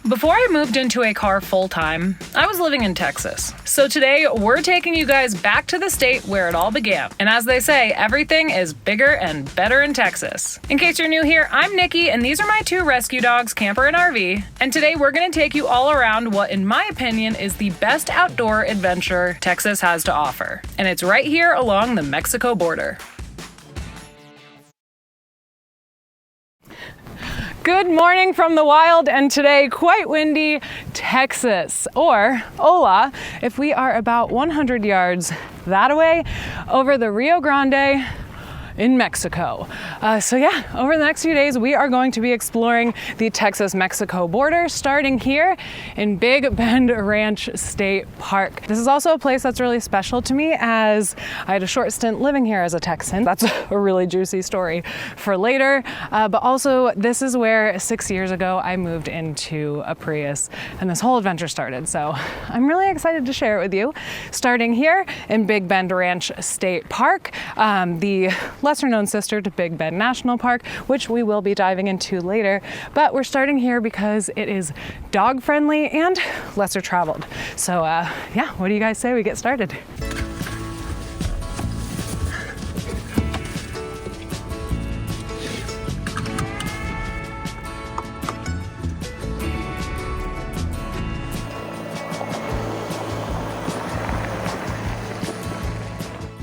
Before I moved into a car full-time, I was living in Texas. So today, we're taking you guys back to the state where it all began. And as they say, everything is bigger and better in Texas. In case you're new here, I'm Nikki, and these are my two rescue dogs, Camper and RV. And today, we're gonna take you all around what, in my opinion, is the best outdoor adventure Texas has to offer. And it's right here along the Mexico border. Good morning from the wild and today quite windy Texas, or Hola, if we are about 100 yards that way over the Rio Grande in Mexico. So yeah, over the next few days, we are going to be exploring the Texas-Mexico border, starting here in Big Bend Ranch State Park. This is also a place that's really special to me as I had a short stint living here as a Texan. That's a really juicy story for later. But also this is where 6 years ago, I moved into a Prius and this whole adventure started. So I'm really excited to share it with you. Starting here in Big Bend Ranch State Park, the lesser known sister to Big Bend National Park, which we will be diving into later. But we're starting here because it is dog friendly and lesser traveled. So yeah, what do you guys say we get started?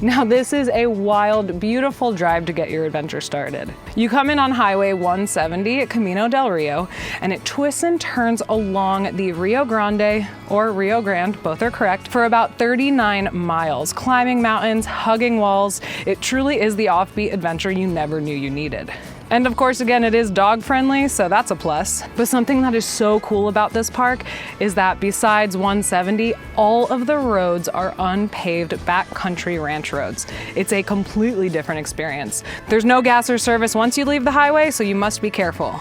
Now this is a wild, beautiful drive to get your adventure started. You come in on Highway 170 at Camino del Rio, and it twists and turns along the Rio Grande, or Rio Grande, both are correct, for about 39 miles, climbing mountains, hugging walls. It truly is the offbeat adventure you never knew you needed. And of course, again, it is dog friendly, so that's a plus. But something that is so cool about this park is that besides 170, all of the roads are unpaved backcountry ranch roads. It's a completely different experience. There's no gas or service once you leave the highway, so you must be careful.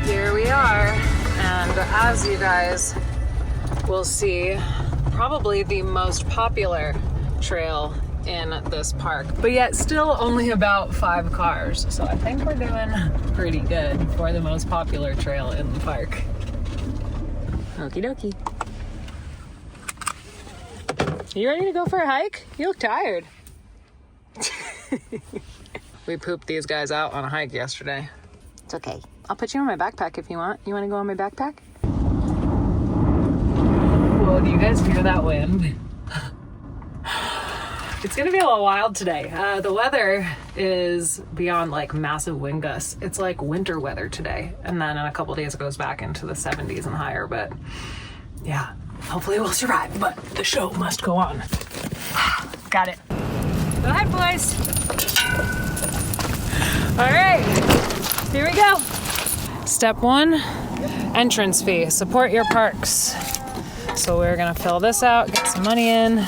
Here we are, and as you guys will see, probably the most popular trail in this park, but yet still only about 5 cars. So I think we're doing pretty good for the most popular trail in the park. Okie dokie. You ready to go for a hike? You look tired. We pooped these guys out on a hike yesterday. It's okay. I'll put you on my backpack if you want. You want to go on my backpack? Whoa, do you guys hear that wind? It's gonna be a little wild today. The weather is beyond like massive wind gusts. It's like winter weather today. And then in a couple days it goes back into the 70s and higher, but yeah, hopefully we'll survive, but the show must go on. Got it. Go ahead, boys. All right, here we go. Step 1, entrance fee, support your parks. So we're gonna fill this out, get some money in.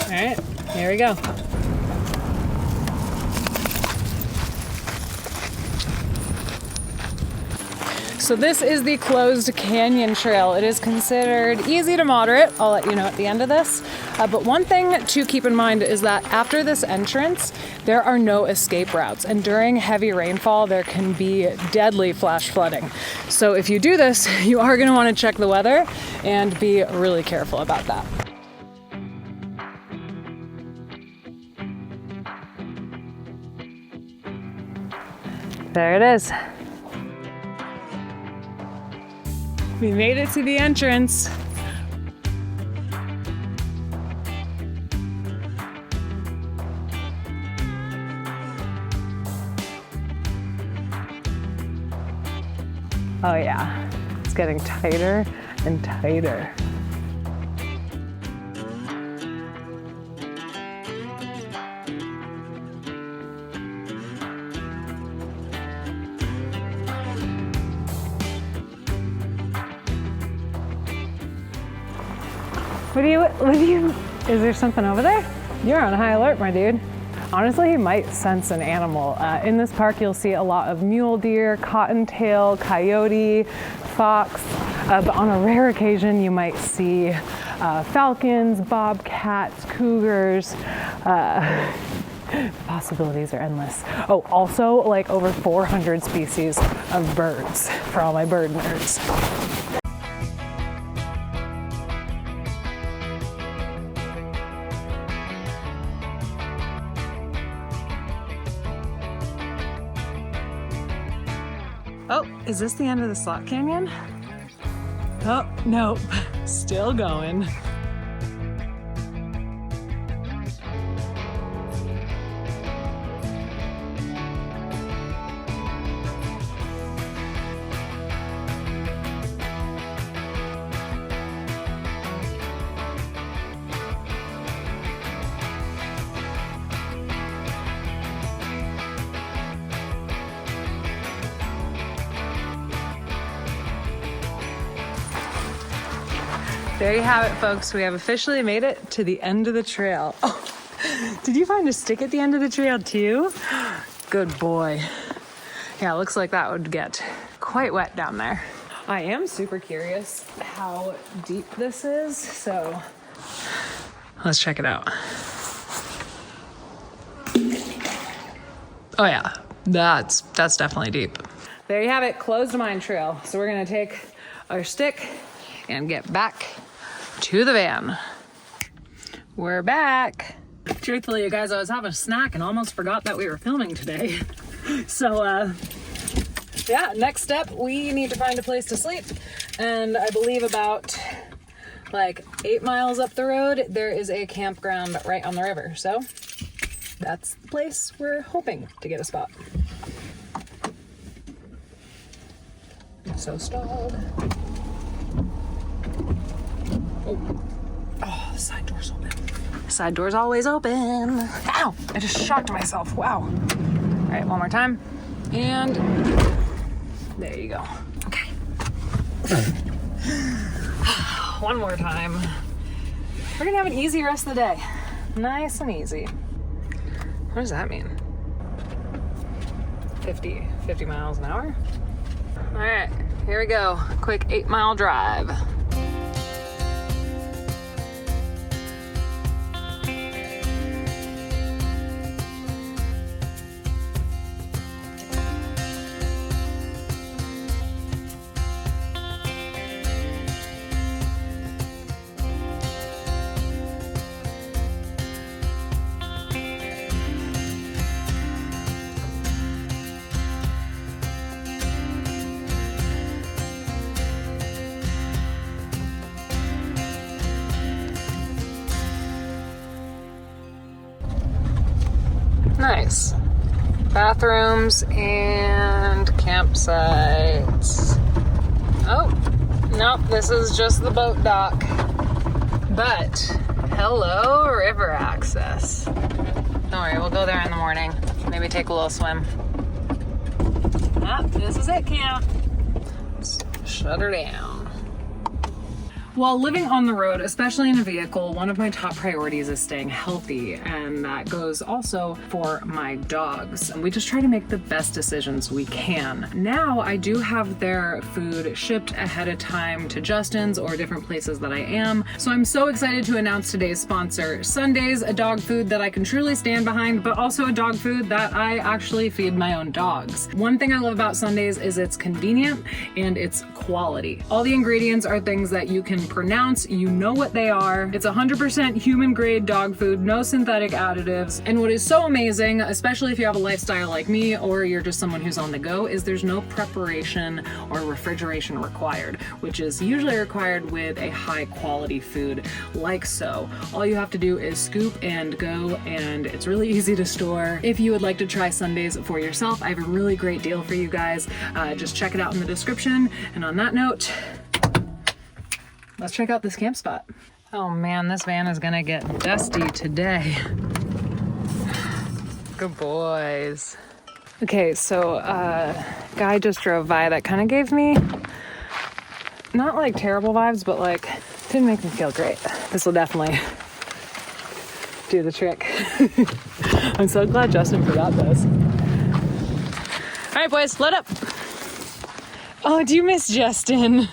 All right, here we go. So this is the closed canyon trail. It is considered easy to moderate. I'll let you know at the end of this. But one thing to keep in mind is that after this entrance, there are no escape routes. And during heavy rainfall, there can be deadly flash flooding. So if you do this, you are gonna wanna check the weather and be really careful about that. There it is. We made it to the entrance. Oh yeah, it's getting tighter and tighter. Is there something over there? You're on high alert, my dude. Honestly, he might sense an animal. In this park, you'll see a lot of mule deer, cottontail, coyote, fox, but on a rare occasion, you might see falcons, bobcats, cougars. The possibilities are endless. Oh, also like over 400 species of birds for all my bird nerds. Oh, is this the end of the slot canyon? Oh, nope, still going. There you have it, folks. We have officially made it to the end of the trail. Oh, did you find a stick at the end of the trail too? Good boy. Yeah, looks like that would get quite wet down there. I am super curious how deep this is, so let's check it out. Oh yeah, that's definitely deep. There you have it, closed mine trail. So we're gonna take our stick and get back to the van. We're back. Truthfully, you guys, I was having a snack and almost forgot that we were filming today. So, yeah, next step, we need to find a place to sleep. And I believe about like 8 miles up the road, there is a campground right on the river. So that's the place we're hoping to get a spot. So stalled. Oh, the side door's open. Side door's always open. Ow! I just shocked myself. Wow. All right, one more time. And there you go. Okay. One more time. We're gonna have an easy rest of the day. Nice and easy. What does that mean? 50 miles an hour? All right, here we go. Quick 8-mile drive. Nice. Bathrooms and campsites. Oh, nope, this is just the boat dock. But, hello, river access. Don't worry, we'll go there in the morning. Maybe take a little swim. Ah, this is it, camp. Let's shut her down. While living on the road, especially in a vehicle, one of my top priorities is staying healthy, and that goes also for my dogs. And we just try to make the best decisions we can. Now, I do have their food shipped ahead of time to Justin's or different places that I am. So I'm so excited to announce today's sponsor, Sundays, a dog food that I can truly stand behind, but also a dog food that I actually feed my own dogs. One thing I love about Sundays is it's convenient and it's quality. All the ingredients are things that you can pronounce, you know what they are. It's 100% human grade dog food, no synthetic additives. And what is so amazing, especially if you have a lifestyle like me or you're just someone who's on the go, is there's no preparation or refrigeration required, which is usually required with a high quality food like so. All you have to do is scoop and go, and it's really easy to store. If you would like to try Sundays for yourself, I have a really great deal for you guys. Just check it out in the description. And on that note, let's check out this camp spot. Oh man, this van is gonna get dusty today. Good boys. Okay, so guy just drove by that kind of gave me not like terrible vibes, but like didn't make me feel great. This will definitely do the trick. I'm so glad Justin forgot this. All right, boys, load up. Oh, do you miss Justin?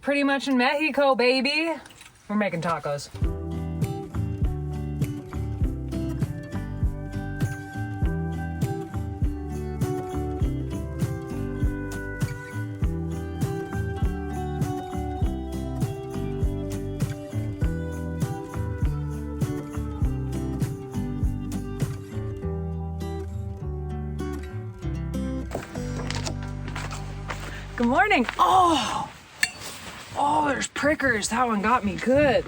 pretty much in Mexico, baby. We're making tacos. Good morning. Oh, there's prickers. That one got me good.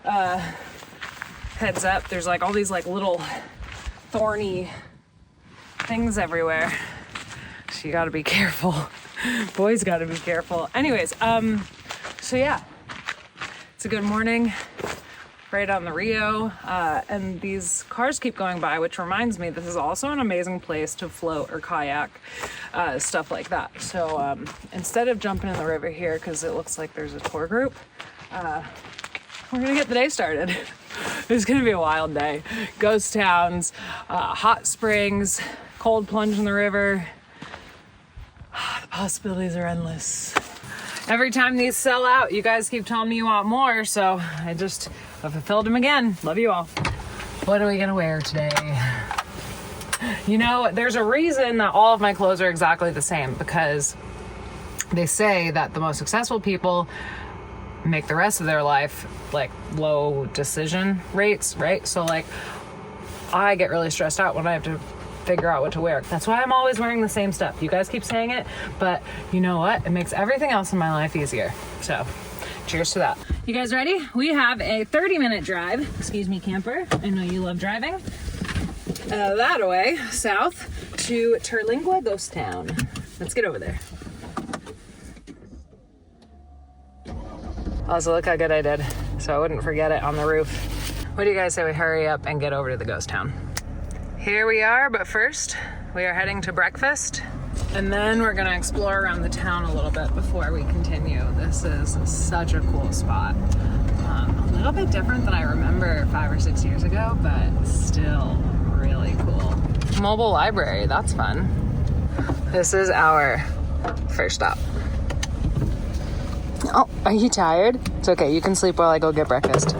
Heads up, there's like all these like little thorny things everywhere. So you gotta be careful. Boys gotta be careful. Anyways, so yeah, it's a good morning. Right on the Rio, and these cars keep going by, which reminds me this is also an amazing place to float or kayak, stuff like that. So instead of jumping in the river here, because it looks like there's a tour group, we're gonna get the day started. It's gonna be a wild day. Ghost towns, hot springs, cold plunge in the river. The possibilities are endless. Every time these sell out, you guys keep telling me you want more, so I fulfilled them again. Love you all. What are we gonna wear today? You know, there's a reason that all of my clothes are exactly the same, because they say that the most successful people make the rest of their life like low decision rates, right? So like I get really stressed out when I have to figure out what to wear. That's why I'm always wearing the same stuff. You guys keep saying it, but you know what? It makes everything else in my life easier. So cheers to that. You guys ready? We have a 30-minute drive. Excuse me, camper. I know you love driving. That away, south to Terlingua Ghost Town. Let's get over there. Also, look how good I did. So I wouldn't forget it on the roof. What do you guys say we hurry up and get over to the ghost town? Here we are, but first we are heading to breakfast, and then we're gonna explore around the town a little bit before we continue. This is such a cool spot. A little bit different than I remember 5 or 6 years ago, but still really cool. Mobile library, that's fun. This is our first stop. Oh, are you tired? It's okay, you can sleep while I go get breakfast.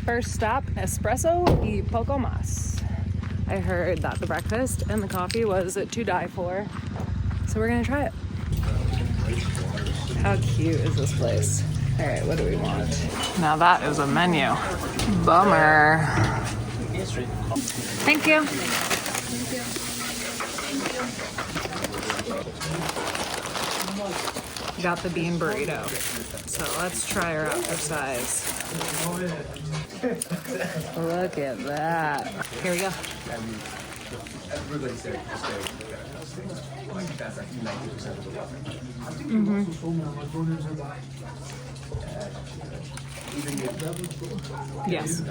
First stop, espresso y poco más. I heard that the breakfast and the coffee was to die for, so we're gonna try it. How cute is this place? All right, what do we want? Now that is a menu. Bummer. Thank you. Got the bean burrito. So let's try her out for size. Look at that. Here we go. Yes.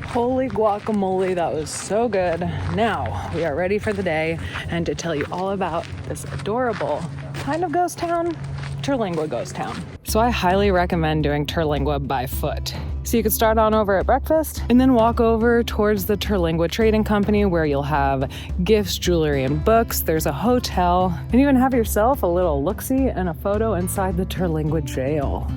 Holy guacamole, that was so good. Now we are ready for the day and to tell you all about this adorable kind of ghost town, Terlingua Ghost Town. So I highly recommend doing Terlingua by foot. So you could start on over at breakfast and then walk over towards the Terlingua Trading Company, where you'll have gifts, jewelry, and books. There's a hotel, and even have yourself a little look-see and a photo inside the Terlingua jail.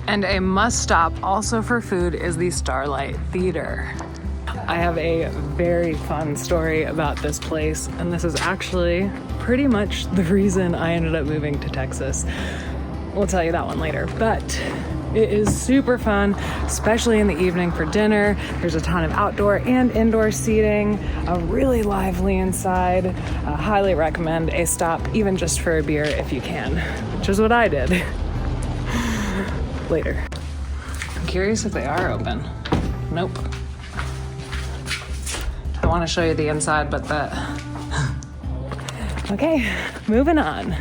And a must stop also for food is the Starlight Theater. I have a very fun story about this place, and this is actually pretty much the reason I ended up moving to Texas. We'll tell you that one later, but it is super fun, especially in the evening for dinner. There's a ton of outdoor and indoor seating, really lively inside. I highly recommend a stop, even just for a beer if you can, which is what I did. Later. I'm curious if they are open. Nope. I want to show you the inside, but Okay, moving on.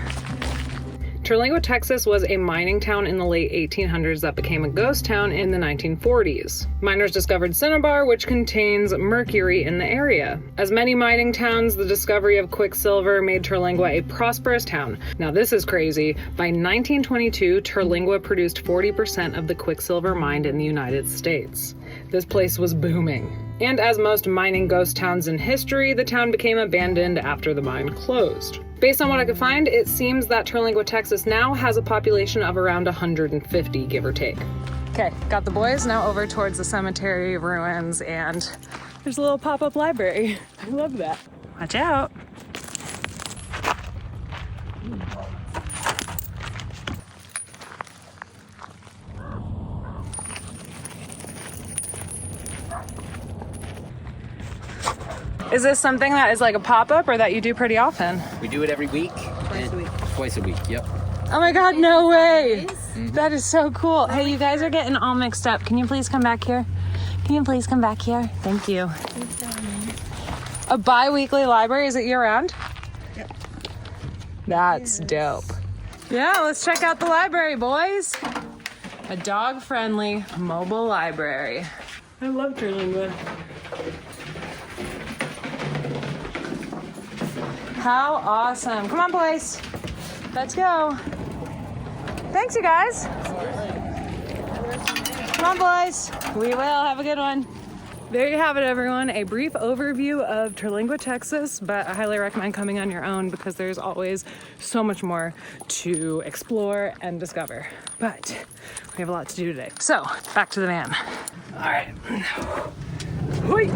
Terlingua, Texas was a mining town in the late 1800s that became a ghost town in the 1940s. Miners discovered cinnabar, which contains mercury in the area. As many mining towns, the discovery of quicksilver made Terlingua a prosperous town. Now this is crazy. By 1922, Terlingua produced 40% of the quicksilver mined in the United States. This place was booming. And as most mining ghost towns in history, the town became abandoned after the mine closed. Based on what I could find, it seems that Terlingua, Texas now has a population of around 150, give or take. Okay, got the boys now over towards the cemetery ruins, and there's a little pop-up library. I love that. Watch out. Is this something that is like a pop-up or that you do pretty often? We do it every week. Twice a week. Twice a week, yep. Oh my God, no way. That is so cool. Hey, you guys are getting all mixed up. Can you please come back here? Can you please come back here? Thank you. A bi-weekly library, is it year-round? Yep. That's dope. Yeah, let's check out the library, boys. A dog-friendly mobile library. I love Terlingua. How awesome. Come on, boys. Let's go. Thanks, you guys. Come on, boys. We will. Have a good one. There you have it, everyone. A brief overview of Terlingua, Texas, but I highly recommend coming on your own because there's always so much more to explore and discover. But we have a lot to do today. So, back to the van. All right. Hoi.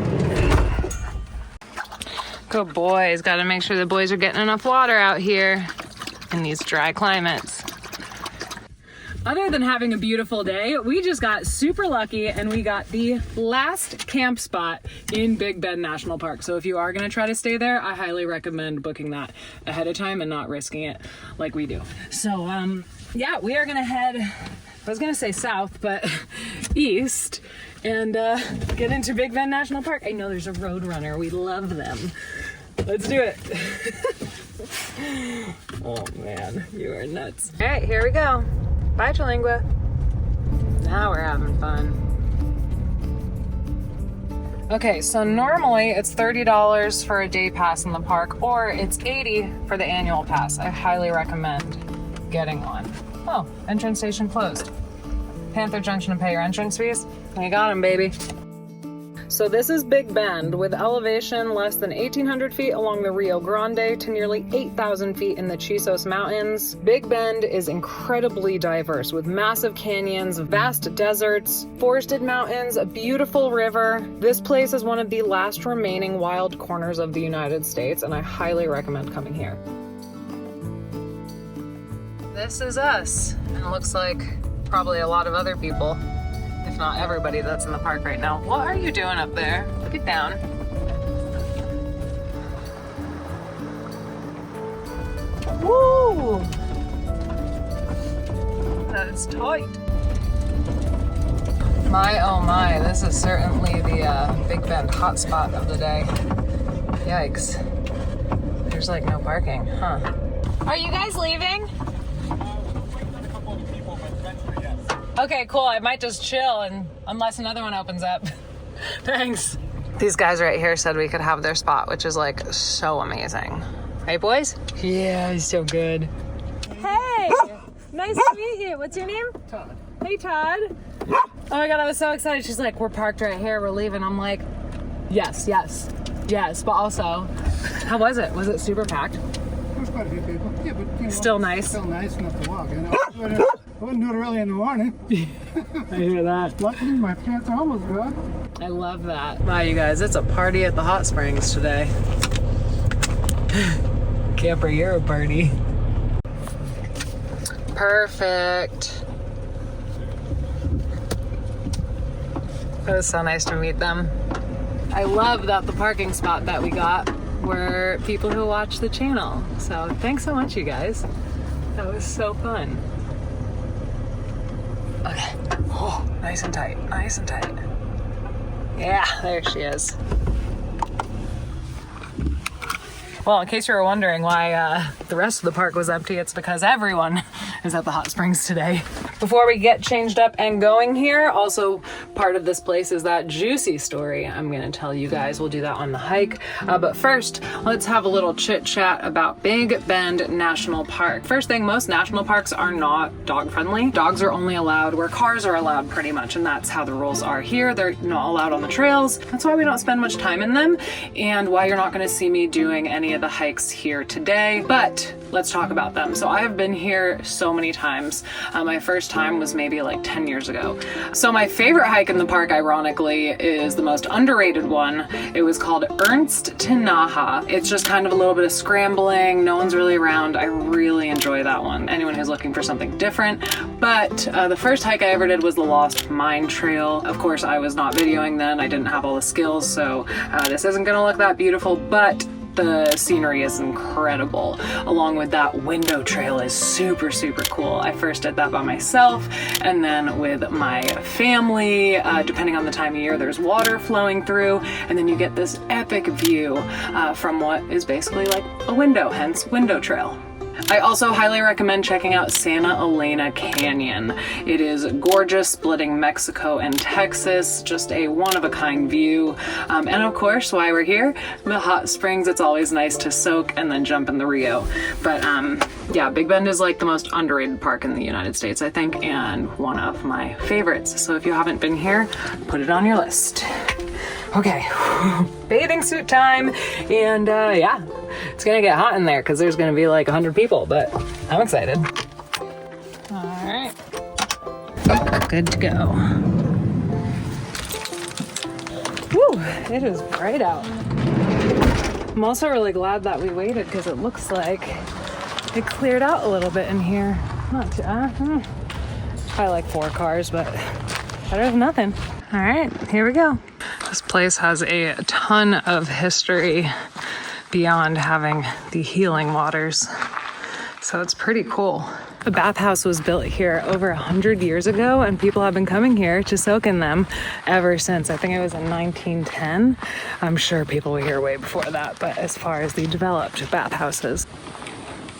Good boys. Got to make sure the boys are getting enough water out here in these dry climates. Other than having a beautiful day, we just got super lucky and we got the last camp spot in Big Bend National Park. So if you are going to try to stay there, I highly recommend booking that ahead of time and not risking it like we do. So yeah, we are going to head, I was going to say south, but east and get into Big Bend National Park. I know there's a Roadrunner. We love them. Let's do it. Oh man, you are nuts. All right, here we go. Bye, Terlingua. Now we're having fun. Okay, so normally it's $30 for a day pass in the park, or it's $80 for the annual pass. I highly recommend getting one. Oh, entrance station closed. Panther Junction to pay your entrance fees. You got them, baby. So this is Big Bend, with elevation less than 1,800 feet along the Rio Grande to nearly 8,000 feet in the Chisos Mountains. Big Bend is incredibly diverse, with massive canyons, vast deserts, forested mountains, a beautiful river. This place is one of the last remaining wild corners of the United States, and I highly recommend coming here. This is us, and it looks like probably a lot of other people, if not everybody that's in the park right now. What are you doing up there? Get down. Woo! That is tight. My oh my, this is certainly the Big Bend hotspot of the day. Yikes. There's like no parking, huh? Are you guys leaving? Okay, cool. I might just chill and unless another one opens up. Thanks. These guys right here said we could have their spot, which is like so amazing. Hey, boys? Yeah, he's so good. Hey! Nice to meet you. What's your name? Todd. Hey, Todd. Oh my God, I was so excited. She's like, we're parked right here. We're leaving. I'm like, yes. But also, how was it? Was it super packed? There's quite a few people. Yeah, but you know, Still nice. Still nice enough to walk. You know, I wouldn't do it early in the morning. I hear that. Luckily, my pants are almost good. I love that. Wow, you guys, it's a party at the hot springs today. Camper Euro party. Perfect. It was so nice to meet them. I love that the parking spot that we got were people who watch the channel. So thanks so much, you guys. That was so fun. Okay. Oh, nice and tight. Nice and tight. Yeah, there she is. Well, in case you were wondering why the rest of the park was empty, it's because everyone is at the hot springs today. Before we get changed up and going here, also part of this place is that juicy story I'm gonna tell you guys. We'll do that on the hike. But first, let's have a little chit chat about Big Bend National Park. First thing, most national parks are not dog friendly. Dogs are only allowed where cars are allowed pretty much, and that's how the rules are here. They're not allowed on the trails. That's why we don't spend much time in them, and why you're not gonna see me doing any of the hikes here today. But let's talk about them. So I have been here so many times. My first time was maybe like 10 years ago. So my favorite hike in the park, ironically, is the most underrated one. It was called Ernst Tinaha. It's just kind of a little bit of scrambling. No one's really around. I really enjoy that one. Anyone who's looking for something different. But the first hike I ever did was the Lost Mine Trail. Of course, I was not videoing then. I didn't have all the skills, so this isn't gonna look that beautiful, but the scenery is incredible. Along with that, Window Trail is super, super cool. I first did that by myself, and then with my family. Depending on the time of year, there's water flowing through, and then you get this epic view from what is basically like a window, hence Window Trail. I also highly recommend checking out Santa Elena Canyon. It is gorgeous, splitting Mexico and Texas, just a one-of-a-kind view. And of course, while we're here, the hot springs, it's always nice to soak and then jump in the Rio. But yeah, Big Bend is like the most underrated park in the United States, I think, and one of my favorites. So if you haven't been here, put it on your list. Okay, bathing suit time, and yeah, it's gonna get hot in there because there's gonna be like 100 people, but I'm excited. All right, good to go. Woo, it is bright out. I'm also really glad that we waited because it looks like it cleared out a little bit in here. Not too, probably like 4 cars, but better than nothing. All right, here we go. This place has a ton of history beyond having the healing waters, so it's pretty cool. The bathhouse was built here over 100 years ago, and people have been coming here to soak in them ever since. I think it was in 1910. I'm sure people were here way before that, but as far as the developed bathhouses.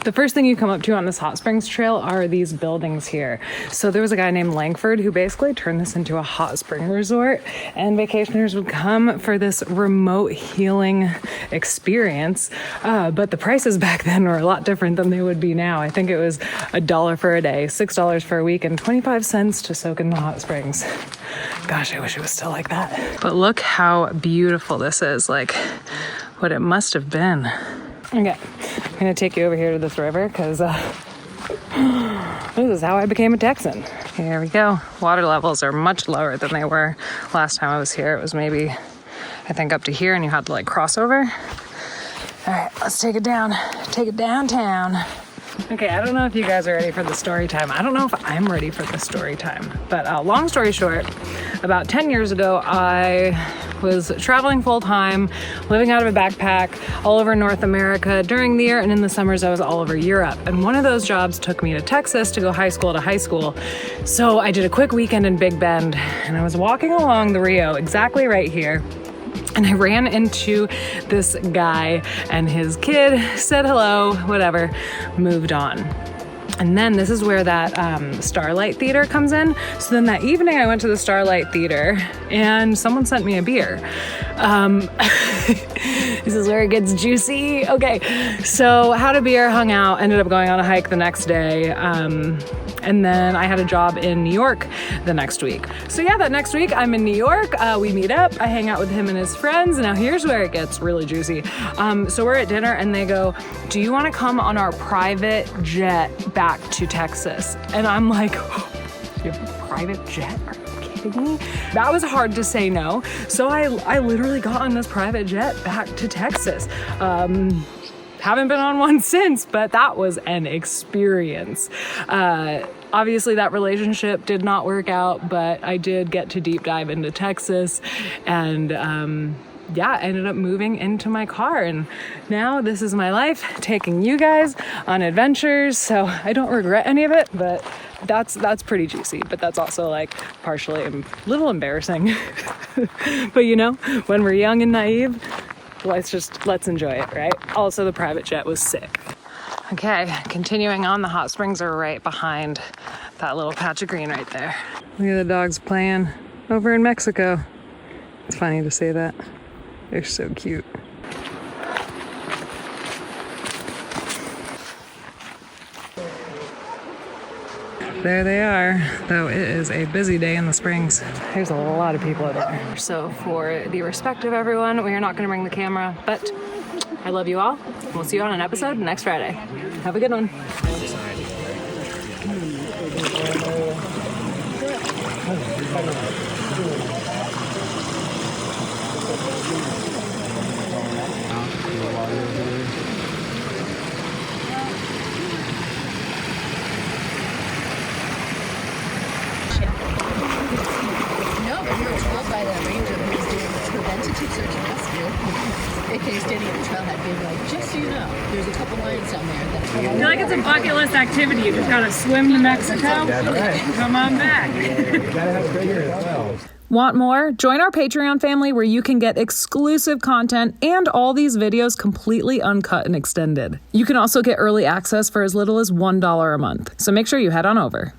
The first thing you come up to on this hot springs trail are these buildings here. So there was a guy named Langford who basically turned this into a hot spring resort, and vacationers would come for this remote healing experience. But the prices back then were a lot different than they would be now. I think it was $1 for a day, $6 for a week, and 25 cents to soak in the hot springs. Gosh, I wish it was still like that. But look how beautiful this is, like what it must have been. Okay, I'm gonna take you over here to this river because this is how I became a Texan. Here we go. Water levels are much lower than they were last time I was here. It was maybe, I think, up to here, and you had to like cross over. All right, let's take it down. Take it downtown. Okay, I don't know if you guys are ready for the story time. I don't know if I'm ready for the story time. But long story short, about 10 years ago, I was traveling full-time, living out of a backpack all over North America during the year, and in the summers I was all over Europe. And one of those jobs took me to Texas to go high school to high school. So I did a quick weekend in Big Bend, and I was walking along the Rio, exactly right here, and I ran into this guy and his kid, said hello, whatever, moved on. And then this is where that Starlight Theater comes in. So then that evening I went to the Starlight Theater and someone sent me a beer. This is where it gets juicy. Okay, so had a beer, hung out, ended up going on a hike the next day. And then I had a job in New York the next week. So yeah, that next week I'm in New York. We meet up, I hang out with him and his friends. Now here's where it gets really juicy. So we're at dinner and they go, do you want to come on our private jet back to Texas? And I'm like, oh, you have a private jet? Are you kidding me? That was hard to say no. So I literally got on this private jet back to Texas. Haven't been on one since, but that was an experience. Obviously that relationship did not work out, but I did get to deep dive into Texas, and yeah, I ended up moving into my car, and now this is my life, taking you guys on adventures. So I don't regret any of it, but that's pretty juicy, but that's also like partially a little embarrassing. But you know, when we're young and naive, let's enjoy it, right? Also, the private jet was sick. Okay, continuing on, the hot springs are right behind that little patch of green right there. Look at the dogs playing over in Mexico. It's funny to say that. They're so cute. There they are, though it is a busy day in the Springs. There's a lot of people out there. So for the respect of everyone, we are not gonna bring the camera, but I love you all. We'll see you on an episode next Friday. Have a good one. By the ranger who was doing preventative search and rescue, aka standing at the trailhead being like, just so you know, there's a couple lines down there that I feel like it's a bucket list activity. You just gotta swim to Mexico. Come on back. Want more? Join our Patreon family where you can get exclusive content and all these videos completely uncut and extended. You can also get early access for as little as $1 a month. So make sure you head on over.